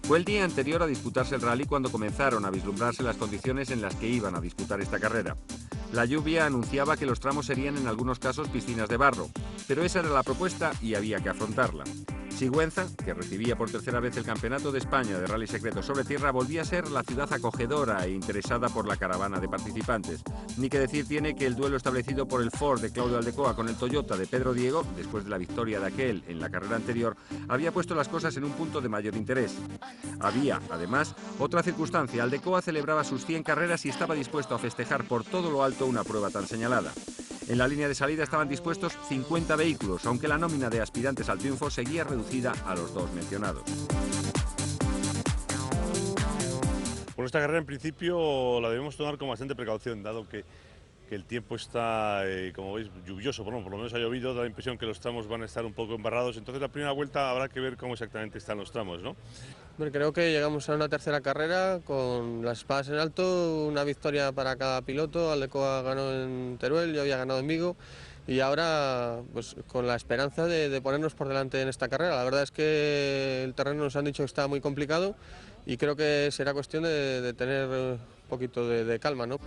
Fue el día anterior a disputarse el rally cuando comenzaron a vislumbrarse las condiciones en las que iban a disputar esta carrera. La lluvia anunciaba que los tramos serían en algunos casos piscinas de barro, pero esa era la propuesta y había que afrontarla. Sigüenza, que recibía por tercera vez el Campeonato de España de Rally Secreto sobre tierra, volvía a ser la ciudad acogedora e interesada por la caravana de participantes. Ni que decir tiene que el duelo establecido por el Ford de Claudio Aldecoa con el Toyota de Pedro Diego, después de la victoria de aquel en la carrera anterior, había puesto las cosas en un punto de mayor interés. Había, además, otra circunstancia. Aldecoa celebraba sus 100 carreras y estaba dispuesto a festejar por todo lo alto una prueba tan señalada. En la línea de salida estaban dispuestos 50 vehículos, aunque la nómina de aspirantes al triunfo seguía reducida a los dos mencionados. Bueno, esta carrera en principio la debemos tomar con bastante precaución, dado que el tiempo está, como veis, lluvioso, por lo menos ha llovido, da la impresión que los tramos van a estar un poco embarrados, entonces la primera vuelta habrá que ver cómo exactamente están los tramos, ¿no? Bueno, creo que llegamos a una tercera carrera con las espadas en alto, una victoria para cada piloto. Aldecoa ganó en Teruel, yo había ganado en Vigo y ahora pues con la esperanza de ponernos por delante en esta carrera. La verdad es que el terreno nos han dicho que está muy complicado y creo que será cuestión de tener un poquito de calma, ¿no?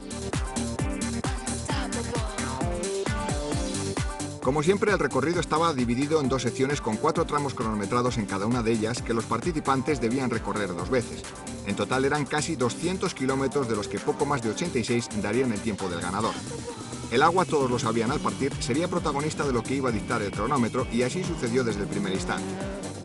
Como siempre, el recorrido estaba dividido en dos secciones con 4 tramos cronometrados en cada una de ellas que los participantes debían recorrer 2 veces. En total eran casi 200 kilómetros, de los que poco más de 86 darían el tiempo del ganador. El agua, todos lo sabían al partir, sería protagonista de lo que iba a dictar el cronómetro, y así sucedió desde el primer instante.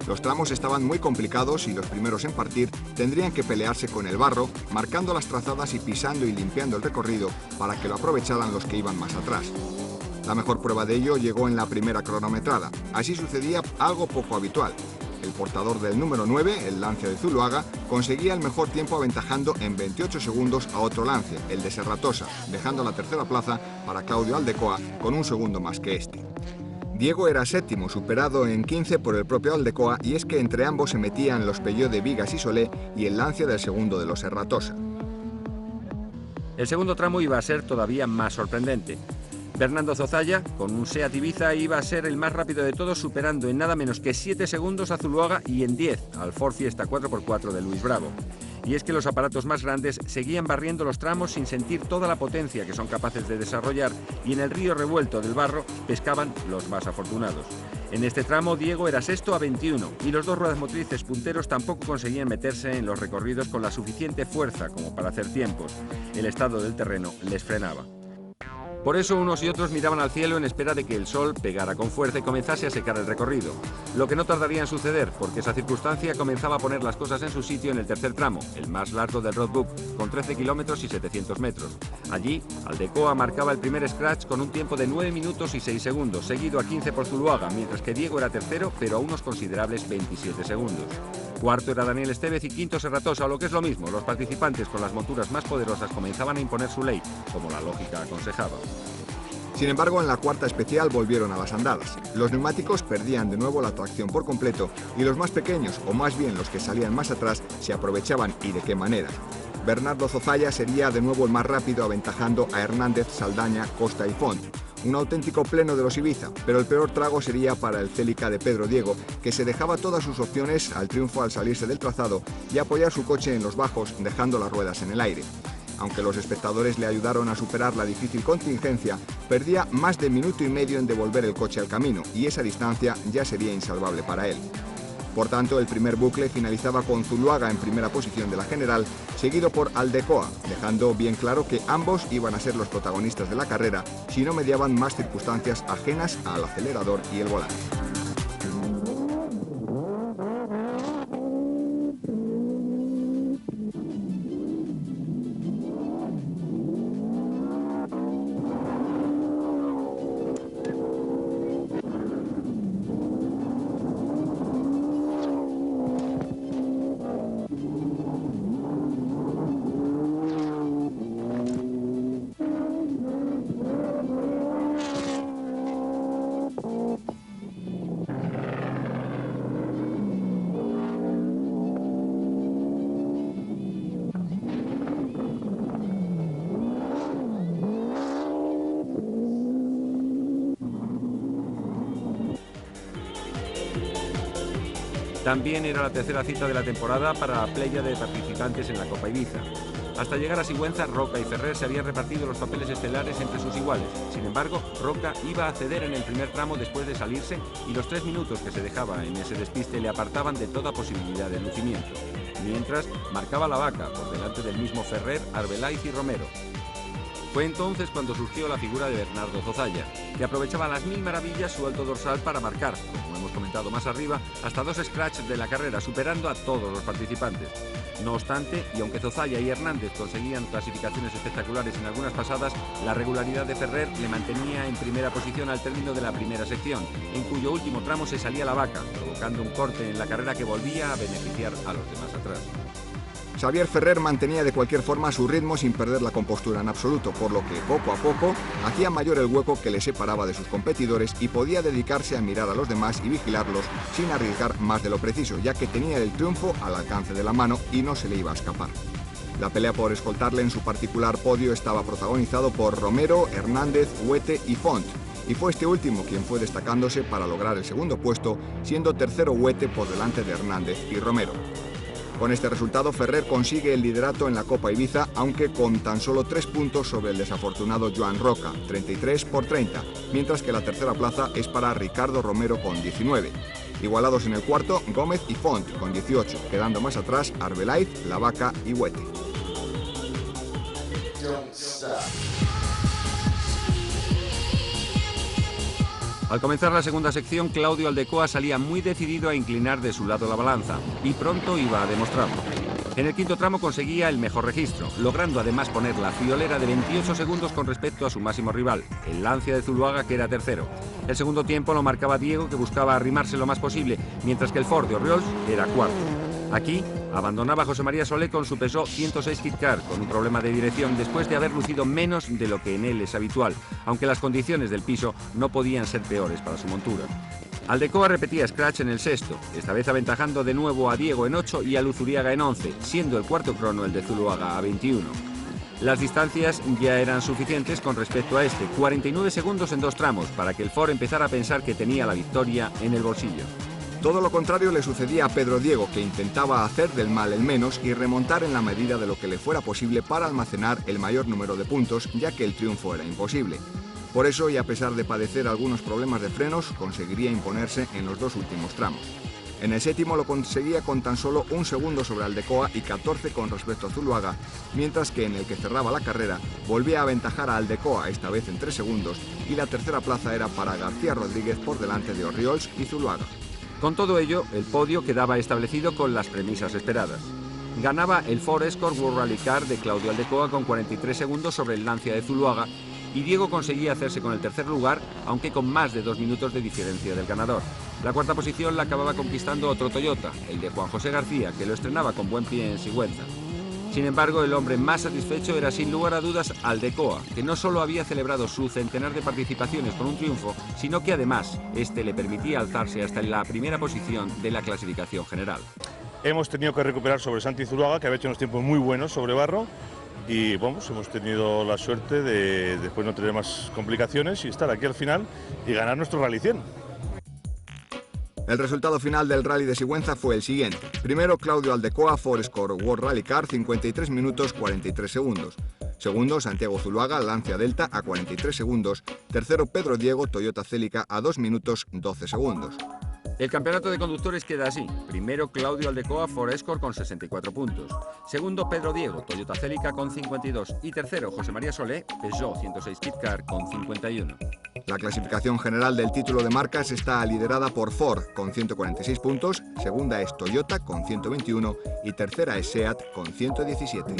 Los tramos estaban muy complicados y los primeros en partir tendrían que pelearse con el barro, marcando las trazadas y pisando y limpiando el recorrido para que lo aprovecharan los que iban más atrás. La mejor prueba de ello llegó en la primera cronometrada. Así sucedía algo poco habitual. El portador del número 9, el Lancia de Zuluaga, conseguía el mejor tiempo aventajando en 28 segundos a otro Lance, el de Serratosa, dejando la tercera plaza para Claudio Aldecoa con un segundo más que este. Diego era séptimo, superado en 15 por el propio Aldecoa, y es que entre ambos se metían los Peugeot de Vigas y Solé y el Lancia del segundo de los Serratosa. El segundo tramo iba a ser todavía más sorprendente. Fernando Zozaya, con un Seat Ibiza, iba a ser el más rápido de todos, superando en nada menos que 7 segundos a Zuluaga y en 10 al Ford Fiesta 4x4 de Luis Bravo. Y es que los aparatos más grandes seguían barriendo los tramos sin sentir toda la potencia que son capaces de desarrollar, y en el río revuelto del barro pescaban los más afortunados. En este tramo Diego era sexto a 21 y los dos ruedas motrices punteros tampoco conseguían meterse en los recorridos con la suficiente fuerza como para hacer tiempos. El estado del terreno les frenaba. Por eso unos y otros miraban al cielo en espera de que el sol pegara con fuerza y comenzase a secar el recorrido. Lo que no tardaría en suceder, porque esa circunstancia comenzaba a poner las cosas en su sitio en el tercer tramo, el más largo del roadbook, con 13 kilómetros y 700 metros. Allí, Aldecoa marcaba el primer scratch con un tiempo de 9 minutos y 6 segundos, seguido a 15 por Zuluaga, mientras que Diego era tercero, pero a unos considerables 27 segundos. Cuarto era Daniel Estevez y quinto Serratosa, o lo que es lo mismo, los participantes con las monturas más poderosas comenzaban a imponer su ley, como la lógica aconsejaba. Sin embargo, en la cuarta especial volvieron a las andadas. Los neumáticos perdían de nuevo la tracción por completo y los más pequeños, o más bien los que salían más atrás, se aprovechaban, y de qué manera. Bernardo Zozaya sería de nuevo el más rápido, aventajando a Hernández, Saldaña, Costa y Font. Un auténtico pleno de los Ibiza, pero el peor trago sería para el Celica de Pedro Diego, que se dejaba todas sus opciones al triunfo al salirse del trazado y apoyar su coche en los bajos, dejando las ruedas en el aire. Aunque los espectadores le ayudaron a superar la difícil contingencia, perdía más de minuto y medio en devolver el coche al camino, y esa distancia ya sería insalvable para él. Por tanto, el primer bucle finalizaba con Zuluaga en primera posición de la general, seguido por Aldecoa, dejando bien claro que ambos iban a ser los protagonistas de la carrera si no mediaban más circunstancias ajenas al acelerador y el volante. También era la tercera cita de la temporada para la playa de participantes en la Copa Ibiza. Hasta llegar a Sigüenza, Roca y Ferrer se habían repartido los papeles estelares entre sus iguales. Sin embargo, Roca iba a ceder en el primer tramo después de salirse y los 3 minutos que se dejaba en ese despiste le apartaban de toda posibilidad de lucimiento. Mientras, marcaba la vaca por delante del mismo Ferrer, Arbeláez y Romero. Fue entonces cuando surgió la figura de Bernardo Zozaya, que aprovechaba a las mil maravillas su alto dorsal para marcar, como hemos comentado más arriba, hasta 2 scratches de la carrera, superando a todos los participantes. No obstante, y aunque Zozaya y Hernández conseguían clasificaciones espectaculares en algunas pasadas, la regularidad de Ferrer le mantenía en primera posición al término de la primera sección, en cuyo último tramo se salía la vaca, provocando un corte en la carrera que volvía a beneficiar a los demás atrás. Xavier Ferrer mantenía de cualquier forma su ritmo sin perder la compostura en absoluto, por lo que poco a poco hacía mayor el hueco que le separaba de sus competidores y podía dedicarse a mirar a los demás y vigilarlos sin arriesgar más de lo preciso, ya que tenía el triunfo al alcance de la mano y no se le iba a escapar. La pelea por escoltarle en su particular podio estaba protagonizado por Romero, Hernández, Huete y Font, y fue este último quien fue destacándose para lograr el segundo puesto, siendo tercero Huete por delante de Hernández y Romero. Con este resultado, Ferrer consigue el liderato en la Copa Ibiza, aunque con tan solo 3 puntos sobre el desafortunado Joan Roca, 33 por 30, mientras que la tercera plaza es para Ricardo Romero con 19. Igualados en el cuarto, Gómez y Font con 18, quedando más atrás Arbeláez, La Vaca y Huete. Al comenzar la segunda sección, Claudio Aldecoa salía muy decidido a inclinar de su lado la balanza, y pronto iba a demostrarlo. En el quinto tramo conseguía el mejor registro, logrando además poner la friolera de 28 segundos con respecto a su máximo rival, el Lancia de Zuluaga, que era tercero. El segundo tiempo lo marcaba Diego, que buscaba arrimarse lo más posible, mientras que el Ford de Orriols era cuarto. Aquí abandonaba José María Solé con su Peugeot 106 Kit Car, con un problema de dirección después de haber lucido menos de lo que en él es habitual, aunque las condiciones del piso no podían ser peores para su montura. Aldecoa repetía scratch en el sexto, esta vez aventajando de nuevo a Diego en 8 y a Luzuriaga en 11, siendo el cuarto crono el de Zuluaga a 21. Las distancias ya eran suficientes con respecto a este, 49 segundos en 2 tramos, para que el Ford empezara a pensar que tenía la victoria en el bolsillo. Todo lo contrario le sucedía a Pedro Diego, que intentaba hacer del mal el menos y remontar en la medida de lo que le fuera posible para almacenar el mayor número de puntos, ya que el triunfo era imposible. Por eso, y a pesar de padecer algunos problemas de frenos, conseguiría imponerse en los 2 últimos tramos. En el séptimo lo conseguía con tan solo 1 segundo sobre Aldecoa y 14 con respecto a Zuluaga, mientras que en el que cerraba la carrera volvía a aventajar a Aldecoa, esta vez en 3 segundos, y la tercera plaza era para García Rodríguez por delante de Orriols y Zuluaga. Con todo ello, el podio quedaba establecido con las premisas esperadas. Ganaba el Ford Escort World Rally Car de Claudio Aldecoa con 43 segundos sobre el Lancia de Zuluaga, y Diego conseguía hacerse con el tercer lugar, aunque con más de 2 minutos de diferencia del ganador. La cuarta posición la acababa conquistando otro Toyota, el de Juan José García, que lo estrenaba con buen pie en Sigüenza. Sin embargo, el hombre más satisfecho era sin lugar a dudas Aldecoa, que no solo había celebrado su centenar de participaciones con un triunfo, sino que además este le permitía alzarse hasta en la primera posición de la clasificación general. Hemos tenido que recuperar sobre Santi Zuluaga, que había hecho unos tiempos muy buenos sobre barro, y vamos, hemos tenido la suerte de después no tener más complicaciones y estar aquí al final y ganar nuestro Rally 100. El resultado final del Rally de Sigüenza fue el siguiente. Primero, Claudio Aldecoa, Ford Escort World Rally Car, 53 minutos 43 segundos. Segundo, Santiago Zuluaga, Lancia Delta, a 43 segundos. Tercero, Pedro Diego, Toyota Celica, a 2 minutos 12 segundos. El campeonato de conductores queda así. Primero, Claudio Aldecoa, Ford Escort con 64 puntos. Segundo, Pedro Diego, Toyota Celica con 52. Y tercero, José María Solé, Peugeot 106 Kit Car con 51. La clasificación general del título de marcas está liderada por Ford con 146 puntos, segunda es Toyota con 121 y tercera es SEAT con 117.